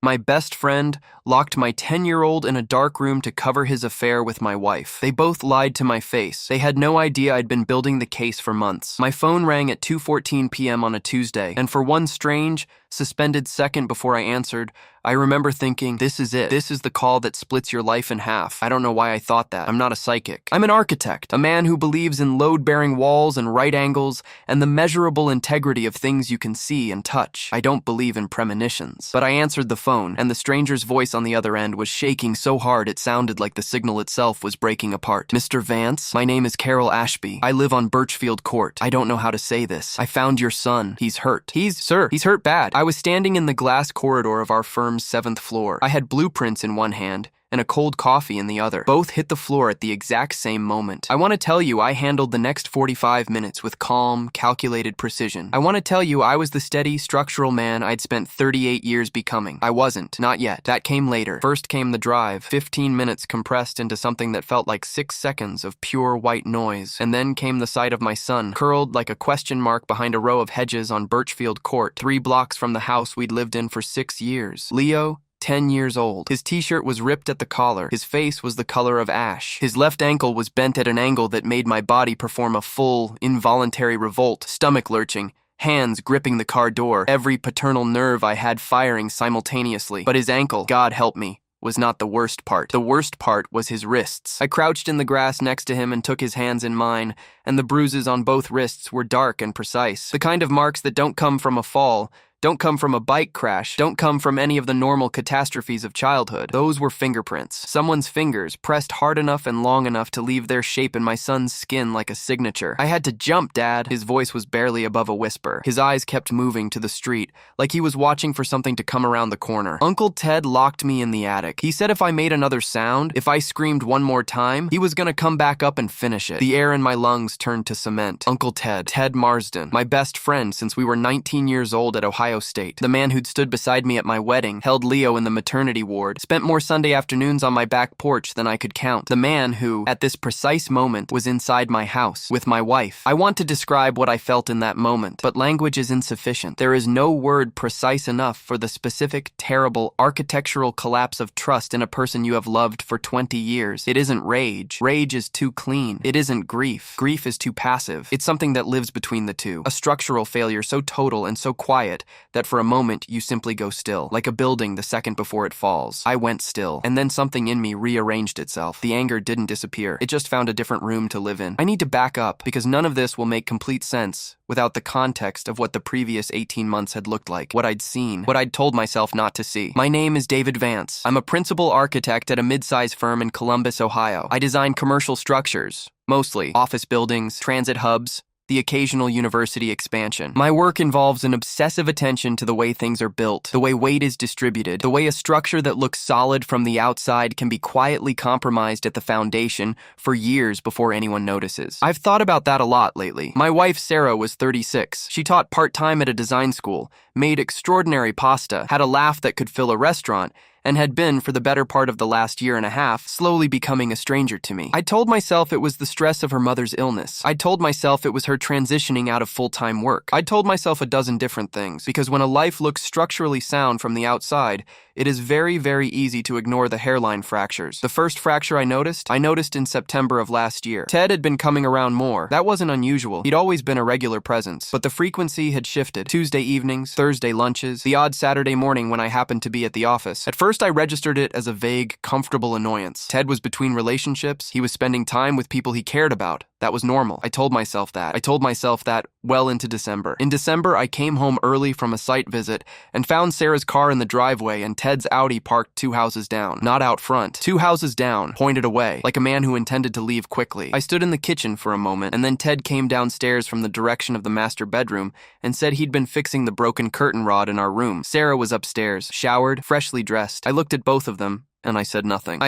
My best friend locked my 10-year-old in a dark room to cover his affair with my wife. They both lied to my face. They had no idea I'd been building the case for months. My phone rang at 2:14 p.m. on a Tuesday, and for one strange, suspended second before I answered, I remember thinking, this is it. This is the call that splits your life in half. I don't know why I thought that. I'm not a psychic. I'm an architect, a man who believes in load-bearing walls and right angles and the measurable integrity of things you can see and touch. I don't believe in premonitions. But I answered the phone, and the stranger's voice on the other end was shaking so hard it sounded like the signal itself was breaking apart. Mr. Vance, my name is Carol Ashby. I live on Birchfield Court. I don't know how to say this. I found your son. He's hurt. He's hurt bad. I was standing in the glass corridor of our firm's 7th floor. I had blueprints in one hand and a cold coffee in the other. Both hit the floor at the exact same moment. I want to tell you I handled the next 45 minutes with calm, calculated precision. I want to tell you I was the steady, structural man I'd spent 38 years becoming. I wasn't. Not yet. That came later. First came the drive, 15 minutes compressed into something that felt like 6 seconds of pure white noise. And then came the sight of my son, curled like a question mark behind a row of hedges on Birchfield Court, 3 blocks from the house we'd lived in for 6 years. Leo, 10 years old. His t-shirt was ripped at the collar. His face was the color of ash. His left ankle was bent at an angle that made my body perform a full, involuntary revolt, stomach lurching, hands gripping the car door, every paternal nerve I had firing simultaneously. But his ankle, God help me, was not the worst part. The worst part was his wrists. I crouched in the grass next to him and took his hands in mine, and the bruises on both wrists were dark and precise. The kind of marks that don't come from a fall, don't come from a bike crash, don't come from any of the normal catastrophes of childhood. Those were fingerprints. Someone's fingers pressed hard enough and long enough to leave their shape in my son's skin like a signature. I had to jump, Dad. His voice was barely above a whisper. His eyes kept moving to the street, like he was watching for something to come around the corner. Uncle Ted locked me in the attic. He said if I made another sound, if I screamed one more time, he was gonna come back up and finish it. The air in my lungs turned to cement. Uncle Ted, Ted Marsden, my best friend since we were 19 years old at Ohio State. The man who'd stood beside me at my wedding, held Leo in the maternity ward, spent more Sunday afternoons on my back porch than I could count. The man who, at this precise moment, was inside my house, with my wife. I want to describe what I felt in that moment, but language is insufficient. There is no word precise enough for the specific, terrible, architectural collapse of trust in a person you have loved for 20 years. It isn't rage. Rage is too clean. It isn't grief. Grief is too passive. It's something that lives between the two. A structural failure so total and so quiet that for a moment you simply go still, like a building the second before it falls. I went still, and then something in me rearranged itself. The anger didn't disappear. It just found a different room to live in. I need to back up, because none of this will make complete sense without the context of what the previous 18 months had looked like, what I'd seen, what I'd told myself not to see. My name is David Vance. I'm a principal architect at a mid-size firm in Columbus, Ohio. I design commercial structures, mostly office buildings, transit hubs, the occasional university expansion. My work involves an obsessive attention to the way things are built, the way weight is distributed, the way a structure that looks solid from the outside can be quietly compromised at the foundation for years before anyone notices. I've thought about that a lot lately. My wife, Sarah, was 36. She taught part-time at a design school, made extraordinary pasta, had a laugh that could fill a restaurant, and had been, for the better part of the last year and a half, slowly becoming a stranger to me. I told myself it was the stress of her mother's illness. I told myself it was her transitioning out of full-time work. I told myself a dozen different things, because when a life looks structurally sound from the outside, it is very, very easy to ignore the hairline fractures. The first fracture I noticed in September of last year. Ted had been coming around more. That wasn't unusual. He'd always been a regular presence, but the frequency had shifted. Tuesday evenings, Thursday lunches, the odd Saturday morning when I happened to be at the office. At first, I registered it as a vague, comfortable annoyance. Ted was between relationships. He was spending time with people he cared about. That was normal. I told myself that. I told myself that well into December. In December, I came home early from a site visit and found Sarah's car in the driveway and Ted's Audi parked 2 houses down. Not out front. 2 houses down, pointed away, like a man who intended to leave quickly. I stood in the kitchen for a moment, and then Ted came downstairs from the direction of the master bedroom and said he'd been fixing the broken curtain rod in our room. Sarah was upstairs, showered, freshly dressed. I looked at both of them, and I said nothing.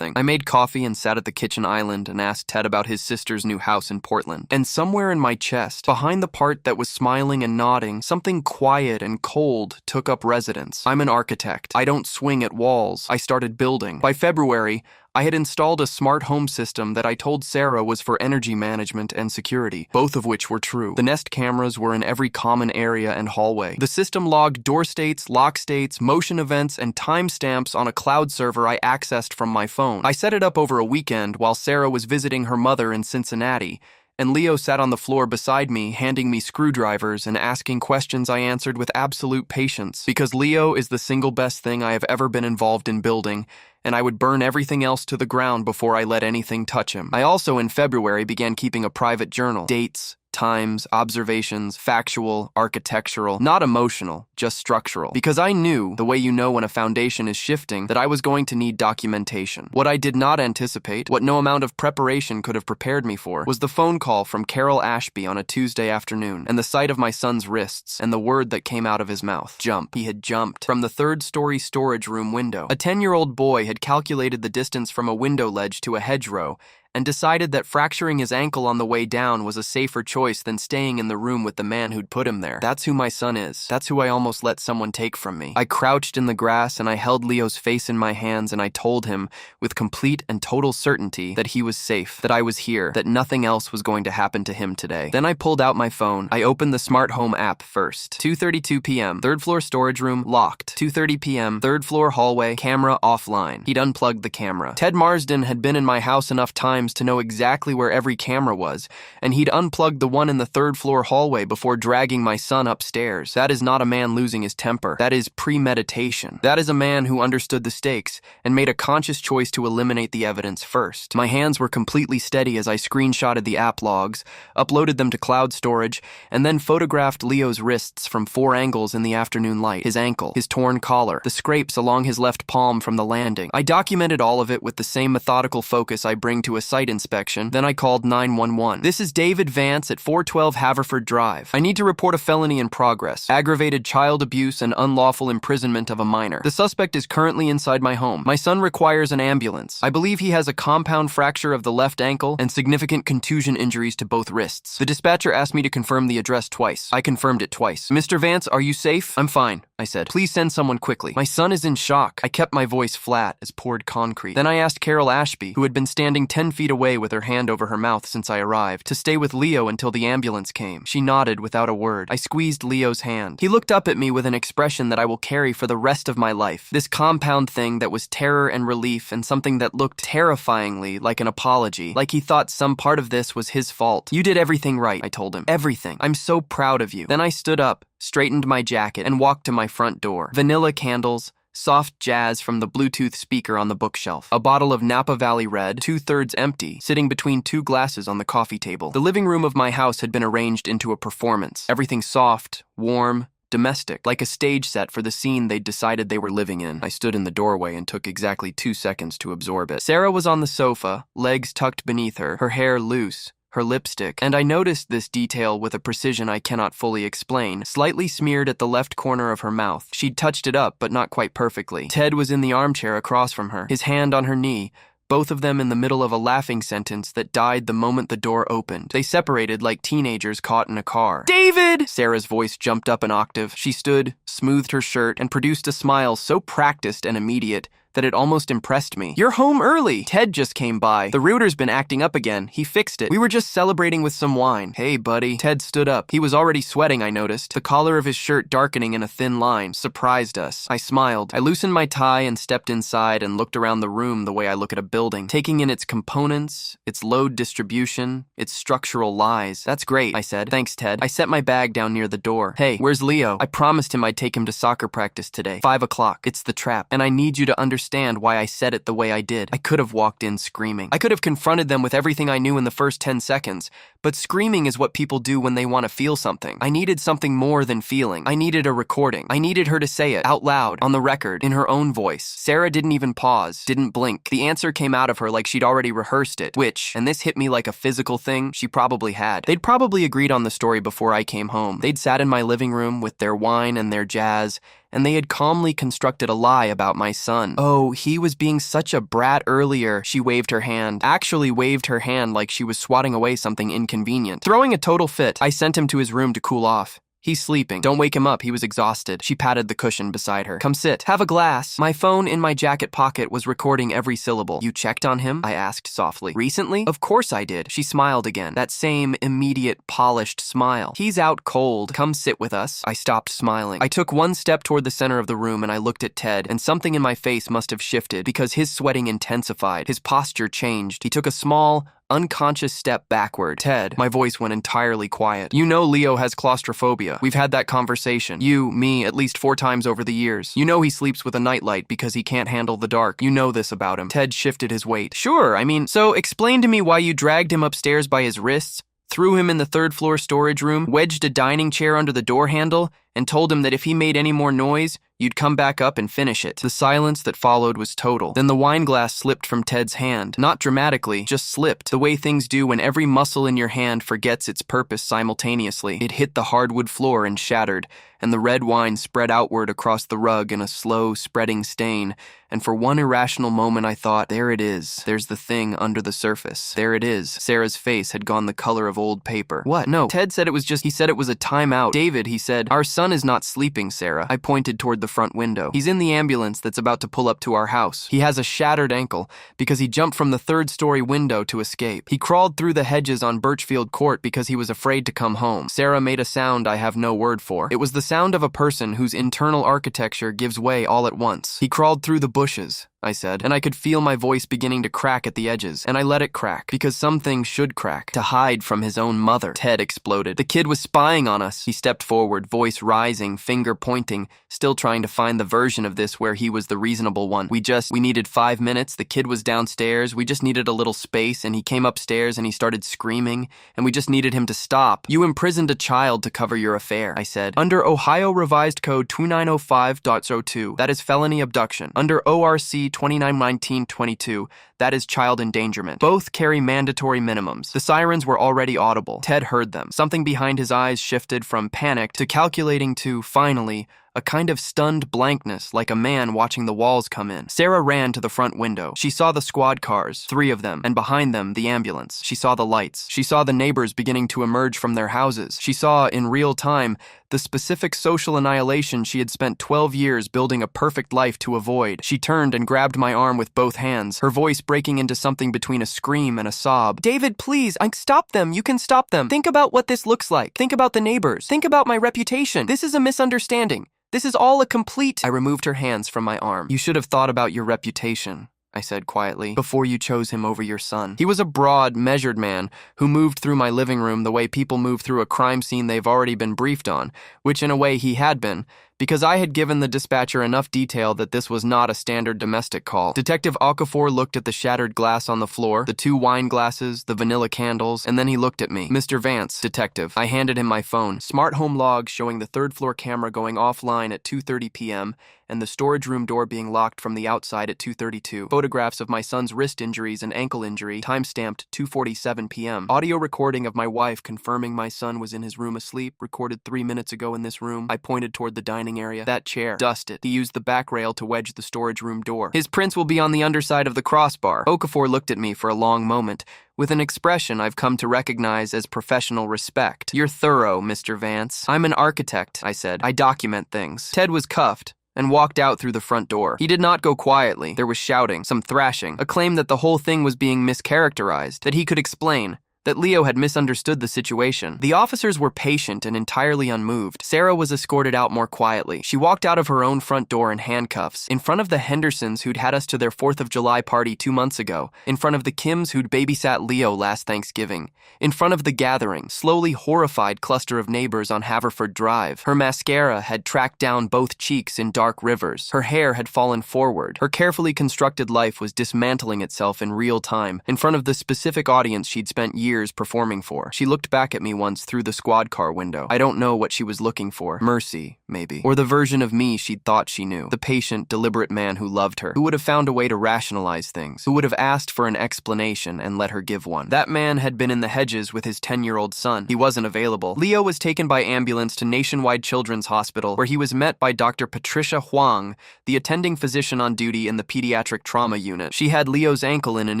I made coffee and sat at the kitchen island and asked Ted about his sister's new house in Portland. And somewhere in my chest, behind the part that was smiling and nodding, something quiet and cold took up residence. I'm an architect. I don't swing at walls. I started building. By February, I had installed a smart home system that I told Sarah was for energy management and security, both of which were true. The Nest cameras were in every common area and hallway. The system logged door states, lock states, motion events, and timestamps on a cloud server I accessed from my phone. I set it up over a weekend while Sarah was visiting her mother in Cincinnati, and Leo sat on the floor beside me, handing me screwdrivers and asking questions I answered with absolute patience, because Leo is the single best thing I have ever been involved in building, and I would burn everything else to the ground before I let anything touch him. I also, in February, began keeping a private journal. Dates, times, observations, factual, architectural, not emotional, just structural. Because I knew, the way you know when a foundation is shifting, that I was going to need documentation. What I did not anticipate, what no amount of preparation could have prepared me for, was the phone call from Carol Ashby on a Tuesday afternoon, and the sight of my son's wrists, and the word that came out of his mouth. Jump. He had jumped from the third-story storage room window. A 10-year-old boy had calculated the distance from a window ledge to a hedgerow, and decided that fracturing his ankle on the way down was a safer choice than staying in the room with the man who'd put him there. That's who my son is. That's who I almost let someone take from me. I crouched in the grass and I held Leo's face in my hands and I told him, with complete and total certainty, that he was safe, that I was here, that nothing else was going to happen to him today. Then I pulled out my phone. I opened the smart home app first. 2:32 p.m., third floor storage room, locked. 2:30 p.m., third floor hallway, camera offline. He'd unplugged the camera. Ted Marsden had been in my house enough times to know exactly where every camera was, and he'd unplugged the one in the third floor hallway before dragging my son upstairs. That is not a man losing his temper. That is premeditation. That is a man who understood the stakes and made a conscious choice to eliminate the evidence first. My hands were completely steady as I screenshotted the app logs, uploaded them to cloud storage, and then photographed Leo's wrists from 4 angles in the afternoon light. His ankle, his torn collar, the scrapes along his left palm from the landing. I documented all of it with the same methodical focus I bring to a site inspection. Then I called 911. This is David Vance at 412 Haverford Drive. I need to report a felony in progress. Aggravated child abuse and unlawful imprisonment of a minor. The suspect is currently inside my home. My son requires an ambulance. I believe he has a compound fracture of the left ankle and significant contusion injuries to both wrists. The dispatcher asked me to confirm the address twice. I confirmed it twice. Mr. Vance, are you safe? I'm fine, I said. Please send someone quickly. My son is in shock. I kept my voice flat as poured concrete. Then I asked Carol Ashby, who had been standing 10 feet away with her hand over her mouth since I arrived, to stay with Leo until the ambulance came. She nodded without a word. I squeezed Leo's hand. He looked up at me with an expression that I will carry for the rest of my life. This compound thing that was terror and relief and something that looked terrifyingly like an apology, like he thought some part of this was his fault. You did everything right, I told him. Everything. I'm so proud of you. Then I stood up, straightened my jacket, and walked to my front door. Vanilla candles, soft jazz from the Bluetooth speaker on the bookshelf, a bottle of Napa Valley Red, 2/3 empty, sitting between 2 glasses on the coffee table. The living room of my house had been arranged into a performance. Everything soft, warm, domestic, like a stage set for the scene they'd decided they were living in. I stood in the doorway and took exactly 2 seconds to absorb it. Sarah was on the sofa, legs tucked beneath her hair loose, her lipstick, and I noticed this detail with a precision I cannot fully explain, slightly smeared at the left corner of her mouth. She'd touched it up, but not quite perfectly. Ted was in the armchair across from her, his hand on her knee, both of them in the middle of a laughing sentence that died the moment the door opened. They separated like teenagers caught in a car. David! Sarah's voice jumped up an octave. She stood, smoothed her shirt, and produced a smile so practiced and immediate that it almost impressed me. You're home early. Ted just came by. The router's been acting up again. He fixed it. We were just celebrating with some wine. Hey, buddy. Ted stood up. He was already sweating, I noticed. The collar of his shirt darkening in a thin line surprised us. I smiled. I loosened my tie and stepped inside and looked around the room the way I look at a building, taking in its components, its load distribution, its structural lies. That's great, I said. Thanks, Ted. I set my bag down near the door. Hey, where's Leo? I promised him I'd take him to soccer practice today. 5 o'clock. It's the trap. And I need you to understand why I said it the way I did. I could have walked in screaming. I could have confronted them with everything I knew in the first 10 seconds, but screaming is what people do when they want to feel something. I needed something more than feeling. I needed a recording. I needed her to say it out loud, on the record, in her own voice. Sarah didn't even pause, didn't blink. The answer came out of her like she'd already rehearsed it, which, and this hit me like a physical thing, she probably had. They'd probably agreed on the story before I came home. They'd sat in my living room with their wine and their jazz, and they had calmly constructed a lie about my son. Oh, he was being such a brat earlier. She waved her hand. Actually waved her hand like she was swatting away something inconvenient. Throwing a total fit, I sent him to his room to cool off. He's sleeping. Don't wake him up, he was exhausted. She patted the cushion beside her. Come sit. Have a glass. My phone in my jacket pocket was recording every syllable. You checked on him? I asked softly. Recently? Of course I did. She smiled again. That same immediate, polished smile. He's out cold. Come sit with us. I stopped smiling. I took one step toward the center of the room and I looked at Ted, and something in my face must have shifted because his sweating intensified. His posture changed. He took a small, unconscious step backward. Ted, my voice went entirely quiet. You know Leo has claustrophobia. We've had that conversation. You, me, at least 4 times over the years. You know he sleeps with a nightlight because he can't handle the dark. You know this about him. Ted shifted his weight. Sure, so explain to me why you dragged him upstairs by his wrists, threw him in the 3rd floor storage room, wedged a dining chair under the door handle, and told him that if he made any more noise, you'd come back up and finish it. The silence that followed was total. Then the wine glass slipped from Ted's hand. Not dramatically, just slipped, the way things do when every muscle in your hand forgets its purpose simultaneously. It hit the hardwood floor and shattered, and the red wine spread outward across the rug in a slow, spreading stain. And for one irrational moment I thought, there it is. There's the thing under the surface. There it is. Sarah's face had gone the color of old paper. What? No. Ted said he said it was a timeout. David, he said, our son is not sleeping, Sarah. I pointed toward the front window. He's in the ambulance that's about to pull up to our house. He has a shattered ankle because he jumped from the 3rd-story window to escape. He crawled through the hedges on Birchfield Court because he was afraid to come home. Sarah made a sound I have no word for. It was the sound of a person whose internal architecture gives way all at once. He crawled through the bushes, I said, and I could feel my voice beginning to crack at the edges, and I let it crack, because some things should crack, to hide from his own mother. Ted exploded. The kid was spying on us. He stepped forward, voice rising, finger pointing, still trying to find the version of this where he was the reasonable one. We needed 5 minutes, the kid was downstairs, we just needed a little space, and he came upstairs and he started screaming, and we just needed him to stop. You imprisoned a child to cover your affair, I said. Under Ohio Revised Code 2905.02, that is felony abduction. Under ORC 2919-22, that is child endangerment. Both carry mandatory minimums. The sirens were already audible. Ted heard them. Something behind his eyes shifted from panic to calculating to, finally, a kind of stunned blankness, like a man watching the walls come in. Sarah ran to the front window. She saw the squad cars, 3 of them, and behind them, the ambulance. She saw the lights. She saw the neighbors beginning to emerge from their houses. She saw, in real time, the specific social annihilation she had spent 12 years building a perfect life to avoid. She turned and grabbed my arm with both hands, her voice breaking into something between a scream and a sob. David, please, stop them. You can stop them. Think about what this looks like. Think about the neighbors. Think about my reputation. This is a misunderstanding. This is all a complete... I removed her hands from my arm. You should have thought about your reputation, I said quietly, before you chose him over your son. He was a broad, measured man who moved through my living room the way people move through a crime scene they've already been briefed on, which in a way he had been, because I had given the dispatcher enough detail that this was not a standard domestic call. Detective Okafor looked at the shattered glass on the floor, the 2 wine glasses, the vanilla candles, and then he looked at me. Mr. Vance, detective. I handed him my phone. Smart home log showing the 3rd floor camera going offline at 2:30 p.m., and the storage room door being locked from the outside at 2:32. Photographs of my son's wrist injuries and ankle injury, time-stamped 2:47 p.m. Audio recording of my wife confirming my son was in his room asleep, recorded 3 minutes ago in this room. I pointed toward the dining area. That chair. Dusted. He used the back rail to wedge the storage room door. His prints will be on the underside of the crossbar. Okafor looked at me for a long moment, with an expression I've come to recognize as professional respect. You're thorough, Mr. Vance. I'm an architect, I said. I document things. Ted was cuffed and walked out through the front door. He did not go quietly. There was shouting, some thrashing, a claim that the whole thing was being mischaracterized, that he could explain, that Leo had misunderstood the situation. The officers were patient and entirely unmoved. Sarah was escorted out more quietly. She walked out of her own front door in handcuffs, in front of the Hendersons who'd had us to their 4th of July party 2 months ago, in front of the Kims who'd babysat Leo last Thanksgiving, in front of the gathering, slowly horrified cluster of neighbors on Haverford Drive. Her mascara had tracked down both cheeks in dark rivers. Her hair had fallen forward. Her carefully constructed life was dismantling itself in real time, in front of the specific audience she'd spent years performing for. She looked back at me once through the squad car window. I don't know what she was looking for. Mercy, maybe. Or the version of me she'd thought she knew. The patient, deliberate man who loved her, who would have found a way to rationalize things, who would have asked for an explanation and let her give one. That man had been in the hedges with his 10-year-old son. He wasn't available. Leo was taken by ambulance to Nationwide Children's Hospital, where he was met by Dr. Patricia Huang, the attending physician on duty in the pediatric trauma unit. She had Leo's ankle in an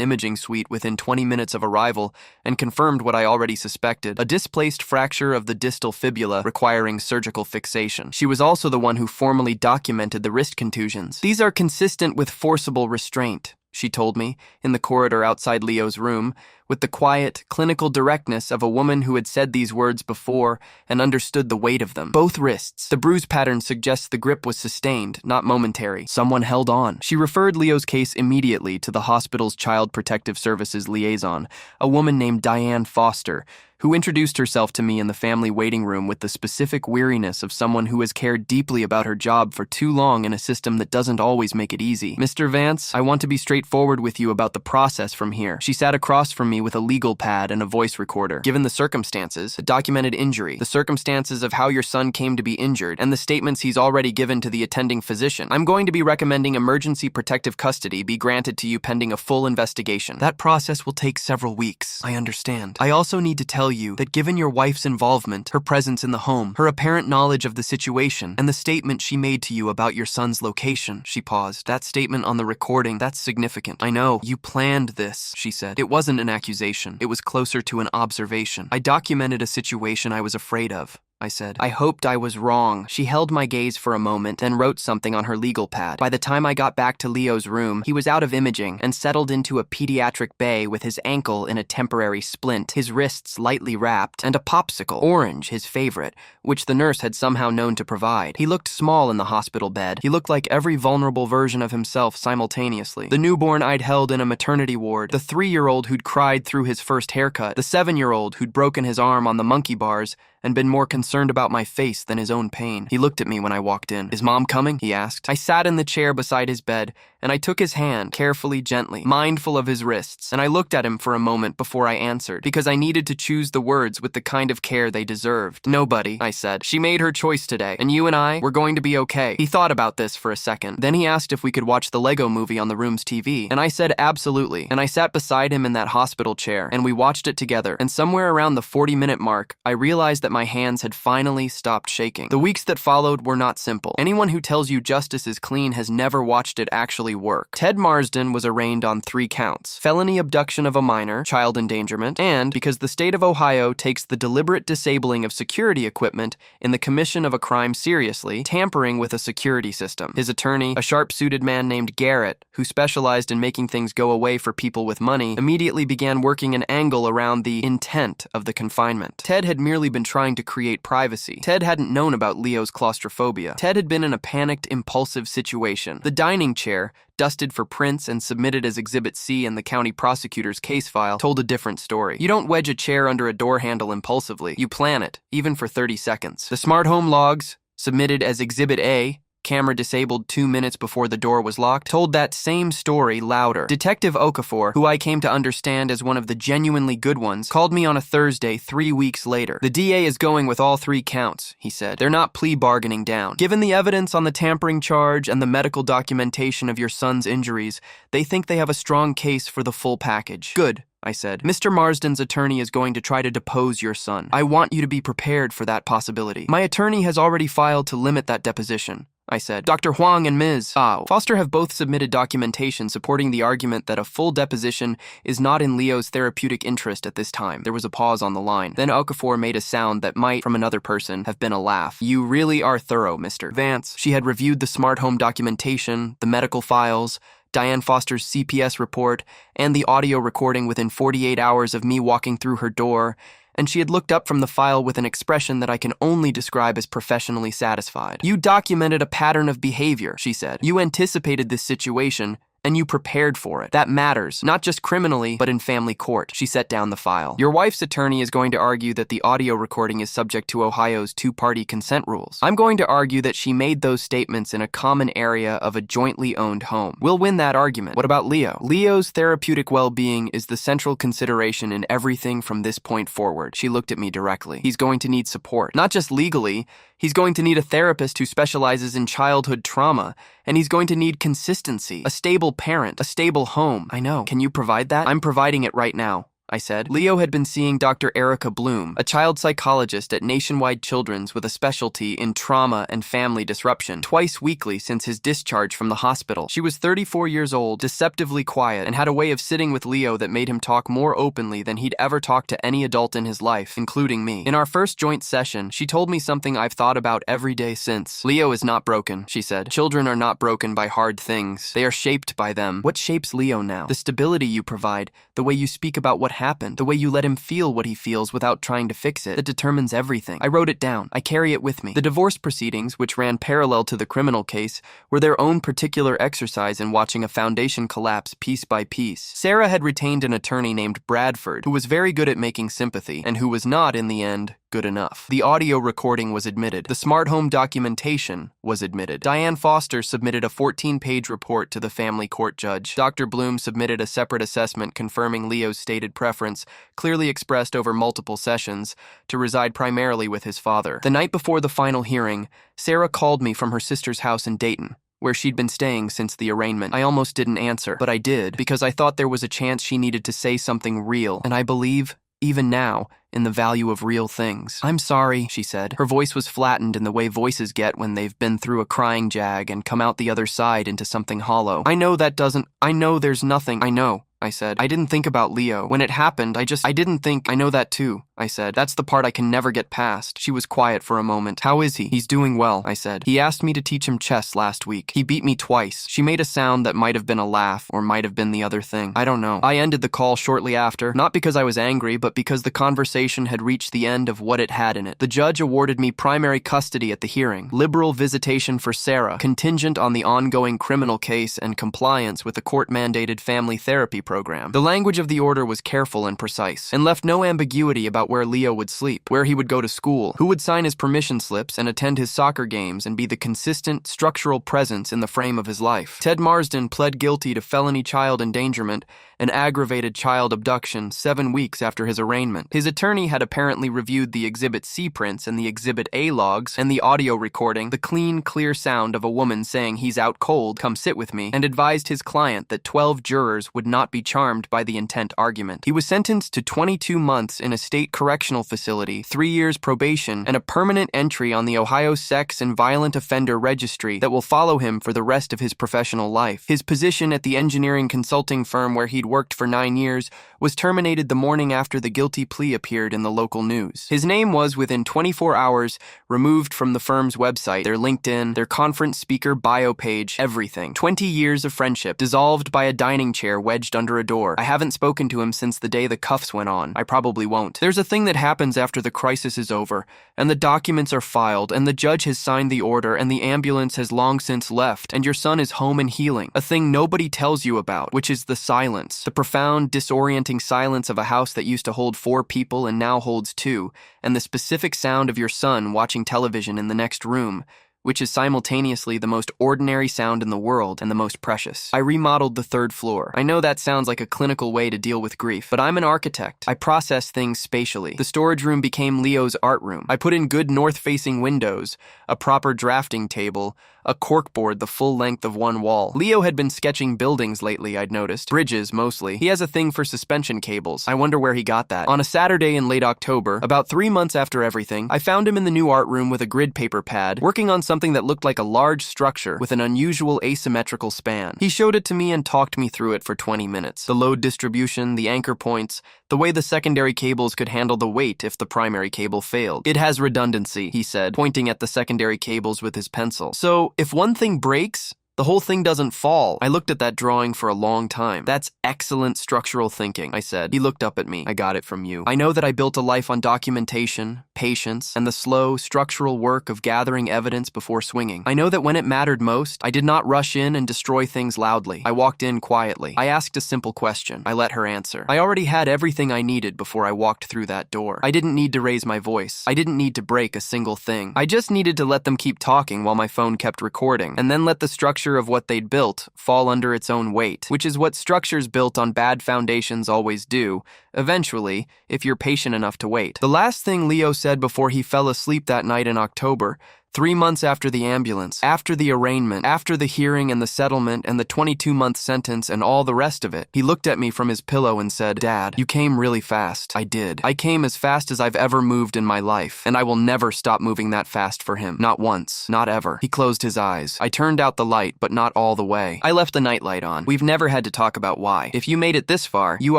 imaging suite within 20 minutes of arrival and confirmed what I already suspected, a displaced fracture of the distal fibula requiring surgical fixation. She was also the one who formally documented the wrist contusions. These are consistent with forcible restraint, she told me, in the corridor outside Leo's room, with the quiet, clinical directness of a woman who had said these words before and understood the weight of them. Both wrists. The bruise pattern suggests the grip was sustained, not momentary. Someone held on. She referred Leo's case immediately to the hospital's Child Protective Services liaison, a woman named Diane Foster, who introduced herself to me in the family waiting room with the specific weariness of someone who has cared deeply about her job for too long in a system that doesn't always make it easy. Mr. Vance, I want to be straightforward with you about the process from here. She sat across from me with a legal pad and a voice recorder. Given the circumstances, a documented injury, the circumstances of how your son came to be injured, and the statements he's already given to the attending physician, I'm going to be recommending emergency protective custody be granted to you pending a full investigation. That process will take several weeks. I understand. I also need to tell you that given your wife's involvement, her presence in the home, her apparent knowledge of the situation, and the statement she made to you about your son's location, she paused. That statement on the recording, that's significant. I know. You planned this, she said. It wasn't an accusation. It was closer to an observation. I documented a situation I was afraid of, I said. I hoped I was wrong. She held my gaze for a moment, then wrote something on her legal pad. By the time I got back to Leo's room, he was out of imaging and settled into a pediatric bay with his ankle in a temporary splint, his wrists lightly wrapped, and a popsicle, orange, his favorite, which the nurse had somehow known to provide. He looked small in the hospital bed. He looked like every vulnerable version of himself simultaneously. The newborn I'd held in a maternity ward, the 3-year-old who'd cried through his first haircut, the 7-year-old who'd broken his arm on the monkey bars, and been more concerned about my face than his own pain. He looked at me when I walked in. Is Mom coming? He asked. I sat in the chair beside his bed, and I took his hand, carefully, gently, mindful of his wrists, and I looked at him for a moment before I answered, because I needed to choose the words with the kind of care they deserved. Nobody, I said. She made her choice today, and you and I, we're going to be okay. He thought about this for a second. Then he asked if we could watch the Lego movie on the room's TV, and I said absolutely, and I sat beside him in that hospital chair, and we watched it together, and somewhere around the 40-minute mark, I realized that my hands had finally stopped shaking. The weeks that followed were not simple. Anyone who tells you justice is clean has never watched it actually work. Ted Marsden was arraigned on 3 counts: felony abduction of a minor, child endangerment, and, because the state of Ohio takes the deliberate disabling of security equipment in the commission of a crime seriously, tampering with a security system. His attorney, a sharp-suited man named Garrett, who specialized in making things go away for people with money, immediately began working an angle around the intent of the confinement. Ted had merely been trying to create privacy. Ted hadn't known about Leo's claustrophobia. Ted had been in a panicked, impulsive situation. The dining chair, dusted for prints and submitted as Exhibit C in the county prosecutor's case file, told a different story. You don't wedge a chair under a door handle impulsively. You plan it, even for 30 seconds. The smart home logs, submitted as Exhibit A, camera disabled 2 minutes before the door was locked, told that same story louder. Detective Okafor, who I came to understand as one of the genuinely good ones, called me on a Thursday 3 weeks later. The DA is going with all 3 counts, he said. They're not plea bargaining down. Given the evidence on the tampering charge and the medical documentation of your son's injuries, they think they have a strong case for the full package. Good, I said. Mr. Marsden's attorney is going to try to depose your son. I want you to be prepared for that possibility. My attorney has already filed to limit that deposition, I said. Dr. Huang and Ms. Foster have both submitted documentation supporting the argument that a full deposition is not in Leo's therapeutic interest at this time. There was a pause on the line. Then Okafor made a sound that might, from another person, have been a laugh. You really are thorough, Mr. Vance. She had reviewed the smart home documentation, the medical files, Diane Foster's CPS report, and the audio recording within 48 hours of me walking through her door, and she had looked up from the file with an expression that I can only describe as professionally satisfied. You documented a pattern of behavior, she said. You anticipated this situation, and you prepared for it. That matters, not just criminally, but in family court. She set down the file. Your wife's attorney is going to argue that the audio recording is subject to Ohio's 2-party consent rules. I'm going to argue that she made those statements in a common area of a jointly owned home. We'll win that argument. What about Leo? Leo's therapeutic well-being is the central consideration in everything from this point forward. She looked at me directly. He's going to need support, not just legally. He's going to need a therapist who specializes in childhood trauma, and he's going to need consistency, a stable parent, a stable home. I know. Can you provide that? I'm providing it right now, I said. Leo had been seeing Dr. Erica Bloom, a child psychologist at Nationwide Children's with a specialty in trauma and family disruption, twice weekly since his discharge from the hospital. She was 34 years old, deceptively quiet, and had a way of sitting with Leo that made him talk more openly than he'd ever talked to any adult in his life, including me. In our first joint session, she told me something I've thought about every day since. Leo is not broken, she said. Children are not broken by hard things. They are shaped by them. What shapes Leo now? The stability you provide, the way you speak about what happened, the way you let him feel what he feels without trying to fix it. That determines everything. I wrote it down. I carry it with me. The divorce proceedings, which ran parallel to the criminal case, were their own particular exercise in watching a foundation collapse piece by piece. Sarah had retained an attorney named Bradford, who was very good at making sympathy, and who was not, in the end, good enough. The audio recording was admitted. The smart home documentation was admitted. Diane Foster submitted a 14-page report to the family court judge. Dr. Bloom submitted a separate assessment confirming Leo's stated preference, clearly expressed over multiple sessions, to reside primarily with his father. The night before the final hearing, Sarah called me from her sister's house in Dayton, where she'd been staying since the arraignment. I almost didn't answer, but I did, because I thought there was a chance she needed to say something real, and I believe, even now, in the value of real things. "I'm sorry," she said. Her voice was flattened in the way voices get when they've been through a crying jag and come out the other side into something hollow. I know there's nothing. I know, I said. I didn't think about Leo. When it happened, I didn't think. I know that too, I said. That's the part I can never get past. She was quiet for a moment. "How is he?" "He's doing well," I said. "He asked me to teach him chess last week. He beat me twice." She made a sound that might have been a laugh or might have been the other thing. I don't know. I ended the call shortly after, not because I was angry, but because the conversation had reached the end of what it had in it. The judge awarded me primary custody at the hearing, liberal visitation for Sarah, contingent on the ongoing criminal case and compliance with the court-mandated family therapy program. The language of the order was careful and precise, and left no ambiguity about where Leo would sleep, where he would go to school, who would sign his permission slips and attend his soccer games and be the consistent, structural presence in the frame of his life. Ted Marsden pled guilty to felony child endangerment and aggravated child abduction 7 weeks after his arraignment. His attorney had apparently reviewed the Exhibit C prints and the Exhibit A logs and the audio recording, the clean, clear sound of a woman saying, "He's out cold, come sit with me," and advised his client that 12 jurors would not be charmed by the intent argument. He was sentenced to 22 months in a state correctional facility, 3 years probation, and a permanent entry on the Ohio Sex and Violent Offender Registry that will follow him for the rest of his professional life. His position at the engineering consulting firm where he'd worked for 9 years was terminated the morning after the guilty plea appeared in the local news. His name was, within 24 hours, removed from the firm's website, their LinkedIn, their conference speaker bio page, everything. 20 years of friendship, dissolved by a dining chair wedged under a door. I haven't spoken to him since the day the cuffs went on. I probably won't. There's a thing that happens after the crisis is over, and the documents are filed, and the judge has signed the order, and the ambulance has long since left, and your son is home and healing. A thing nobody tells you about, which is the silence. The profound, disorienting silence of a house that used to hold 4 people and now holds 2, and the specific sound of your son watching television in the next room, which is simultaneously the most ordinary sound in the world and the most precious. I remodeled the 3rd floor. I know that sounds like a clinical way to deal with grief, but I'm an architect. I process things spatially. The storage room became Leo's art room. I put in good north-facing windows, a proper drafting table, a corkboard the full length of one wall. Leo had been sketching buildings lately, I'd noticed. Bridges, mostly. He has a thing for suspension cables. I wonder where he got that. On a Saturday in late October, about 3 months after everything, I found him in the new art room with a grid paper pad, working on something that looked like a large structure with an unusual asymmetrical span. He showed it to me and talked me through it for 20 minutes. The load distribution, the anchor points, the way the secondary cables could handle the weight if the primary cable failed. "It has redundancy," he said, pointing at the secondary cables with his pencil. "So, if one thing breaks, the whole thing doesn't fall." I looked at that drawing for a long time. "That's excellent structural thinking," I said. He looked up at me. "I got it from you. I know that I built a life on documentation, patience, and the slow, structural work of gathering evidence before swinging. I know that when it mattered most, I did not rush in and destroy things loudly. I walked in quietly. I asked a simple question. I let her answer. I already had everything I needed before I walked through that door. I didn't need to raise my voice. I didn't need to break a single thing. I just needed to let them keep talking while my phone kept recording, and then let the structure of what they'd built fall under its own weight, which is what structures built on bad foundations always do, eventually, if you're patient enough to wait." The last thing Leo said before he fell asleep that night in October, 3 months after the ambulance, after the arraignment, after the hearing and the settlement and the 22-month sentence and all the rest of it, he looked at me from his pillow and said, "Dad, you came really fast." I did. I came as fast as I've ever moved in my life, and I will never stop moving that fast for him. Not once. Not ever. He closed his eyes. I turned out the light, but not all the way. I left the nightlight on. We've never had to talk about why. If you made it this far, you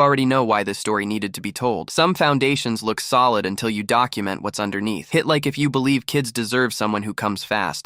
already know why this story needed to be told. Some foundations look solid until you document what's underneath. Hit like if you believe kids deserve someone who comes fast.